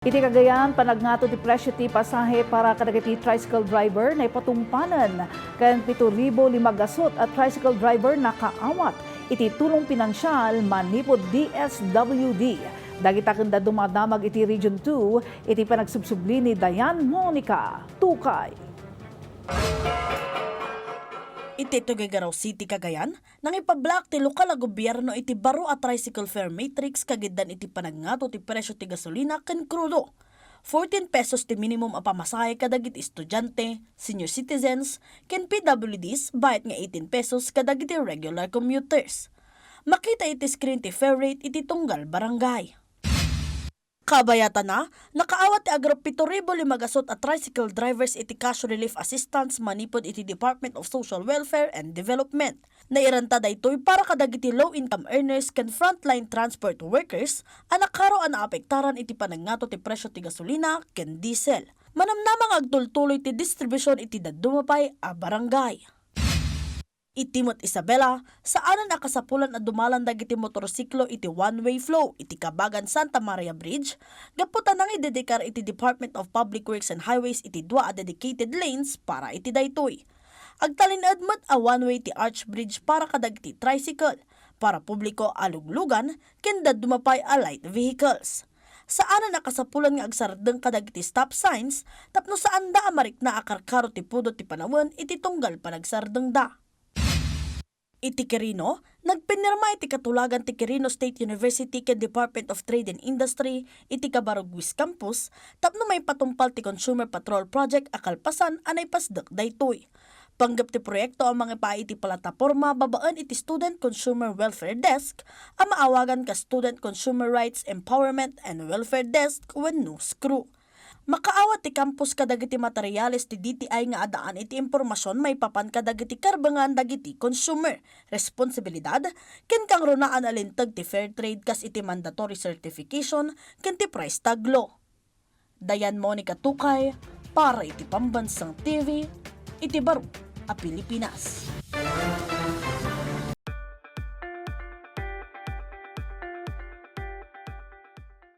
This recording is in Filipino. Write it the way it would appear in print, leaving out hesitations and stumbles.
Iti Cagayan, panagnato di presyo ti pasahe para kadagiti tricycle driver na ipatungpanan kan 7,000 gasot at tricycle driver nakaawat. Iti tulong pinansyal manipud DSWD. Dagita kanda dumadamag iti Region 2, iti panagsubsubli ni Dianne Monica Tucay. Iti Tuguegarao City, Cagayan, nang impablaak ti lokal na gobyerno iti Baro at tricycle fare matrix kagiddan iti panagnato ti presyo ti gasolina ken krudo. 14 pesos ti minimum a pamasahe kadagiti estudyante, senior citizens, ken PWDs bayad nga 18 pesos kadagiti regular commuters. Makita iti screen ti fare rate iti tunggal barangay. Kabayatan na, nakaawat ti agro 7,000 gasot at tricycle drivers iti cash relief assistance manipud iti Department of Social Welfare and Development. Nairanta daytoy para kadagiti low-income earners ken frontline transport workers anak karo naapektaran iti panagnato ti presyo ti gasolina ken diesel. Manamnamang agtultuloy ti distribusyon iti daddumapay a barangay. Itimot Isabela, saanan akasapulan at dumalan dagiti motorsiklo iti one-way flow iti Kabagan Santa Maria Bridge, gaputan nang idedikar iti Department of Public Works and Highways iti dua a dedicated lanes para iti daytoy. Agtalinad met a one-way ti arch bridge para kadagiti tricycle, para publiko aluglugan, ken daddumapay a light vehicles. Saanan nakasapulan nga agsardeng kadagiti stop signs, tapno saan da amarik na akarkaro ti pudot ti panawon iti tunggal panagsardeng da. Iti Quirino, nagpinirma iti katulagan ti Quirino State University ken Department of Trade and Industry iti Baro Campus tapno may patumpal ti Consumer Patrol Project akalpasan anay pasdek daytoy. Panggap ti proyekto ang mga iti plataporma babaan iti Student Consumer Welfare Desk ang maawagan ka Student Consumer Rights Empowerment and Welfare Desk wenno SCREW. Makaawat ti campus kadagiti materyales ti DTI nga adaan iti impormasyon may papan kadagiti karbangan dagiti consumer responsibilidad ken kang runaan alintag ti fair trade kas iti mandatory certification ken ti price tag law. Dianne Monica Tucay para iti Pambansang TV iti Baro a Pilipinas.